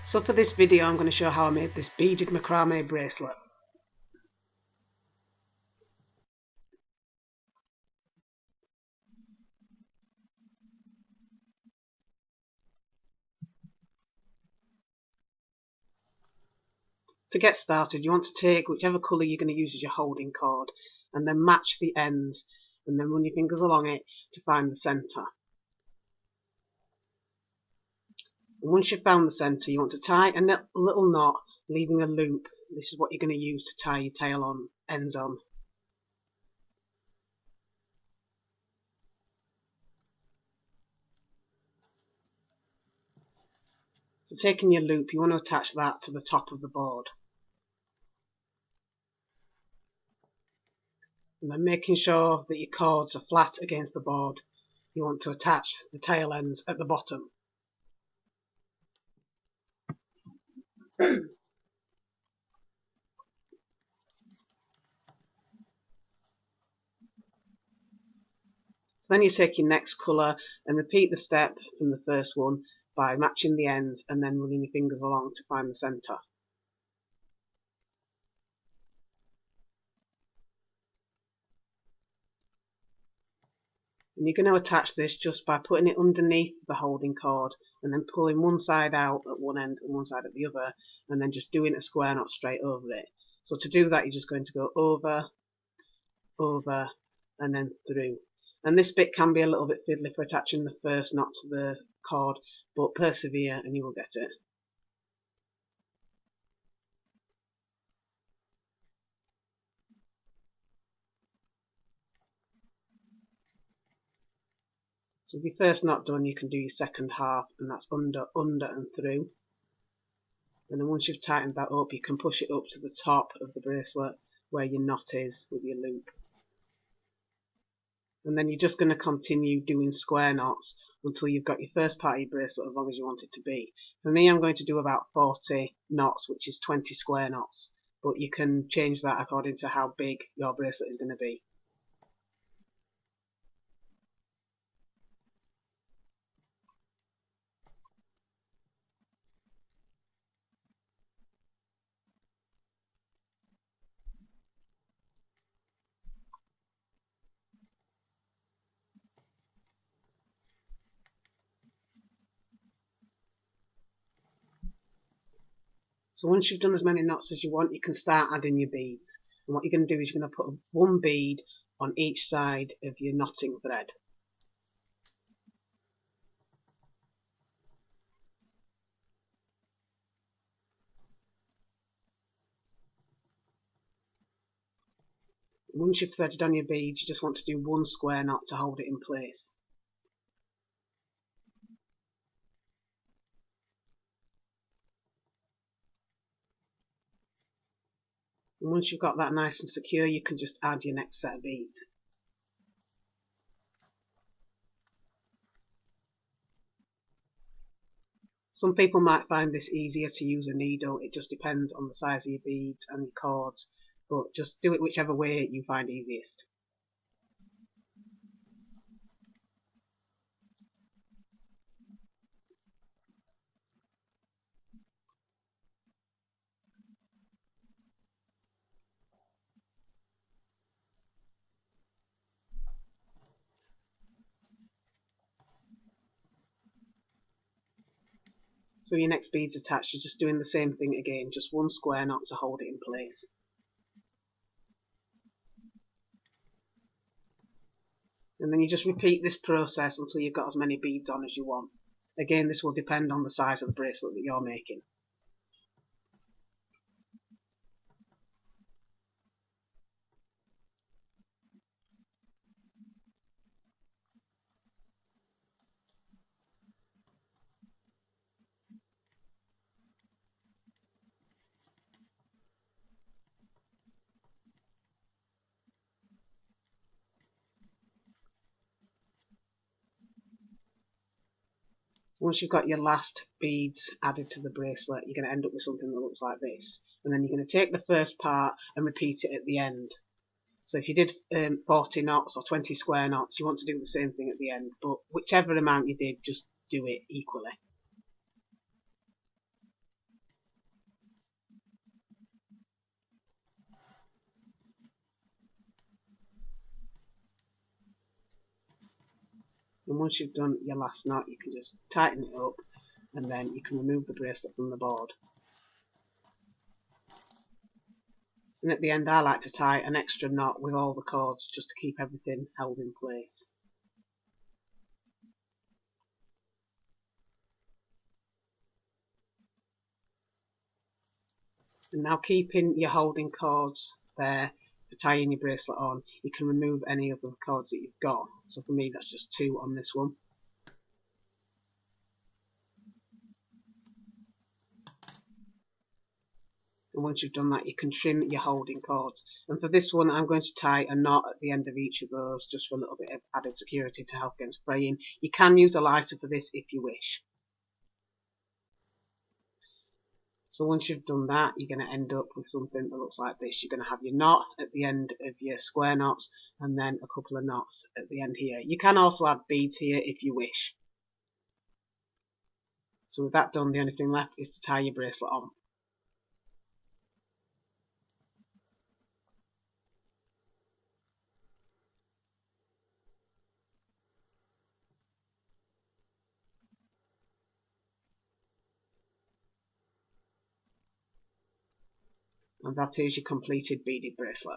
So for this video I'm going to show how I made this beaded macrame bracelet. To get started, you want to take whichever colour you're going to use as your holding cord and then match the ends and then run your fingers along it to find the centre. And once you've found the centre, you want to tie a little knot, leaving a loop. This is what you're going to use to tie your tail on, ends on. So taking your loop, you want to attach that to the top of the board. And then making sure that your cords are flat against the board, you want to attach the tail ends at the bottom. So then you take your next colour and repeat the step from the first one by matching the ends and then running your fingers along to find the centre. And you're going to attach this just by putting it underneath the holding cord and then pulling one side out at one end and one side at the other and then just doing a square knot straight over it. So to do that you're just going to go over, over and then through. And this bit can be a little bit fiddly for attaching the first knot to the cord, but persevere and you will get it. So with your first knot done, you can do your second half, and that's under, under and through. And then once you've tightened that up, you can push it up to the top of the bracelet where your knot is with your loop. And then you're just going to continue doing square knots until you've got your first part of your bracelet as long as you want it to be. For me, I'm going to do about 40 knots, which is 20 square knots, but you can change that according to how big your bracelet is going to be. So once you've done as many knots as you want, you can start adding your beads. And what you're going to do is you're going to put one bead on each side of your knotting thread. Once you've threaded on your beads, you just want to do one square knot to hold it in place. And once you've got that nice and secure, you can just add your next set of beads. Some people might find this easier to use a needle. It just depends on the size of your beads and your cords, but just do it whichever way you find easiest. So your next bead's attached, you're just doing the same thing again, just one square knot to hold it in place. And then you just repeat this process until you've got as many beads on as you want. Again, this will depend on the size of the bracelet that you're making. Once you've got your last beads added to the bracelet, you're going to end up with something that looks like this. And then you're going to take the first part and repeat it at the end. So if you did 40 knots or 20 square knots, you want to do the same thing at the end. But whichever amount you did, just do it equally. And once you've done your last knot, you can just tighten it up, and then you can remove the bracelet from the board. And at the end, I like to tie an extra knot with all the cords just to keep everything held in place. And now, keeping your holding cords there for tying your bracelet on, you can remove any of the cords that you've got. So for me, that's just 2 on this one. And once you've done that, you can trim your holding cords. And for this one, I'm going to tie a knot at the end of each of those, just for a little bit of added security to help against fraying. You can use a lighter for this if you wish. So once you've done that, you're going to end up with something that looks like this. You're going to have your knot at the end of your square knots, and then a couple of knots at the end here. You can also add beads here if you wish. So with that done, the only thing left is to tie your bracelet on. And that is your completed beaded bracelet.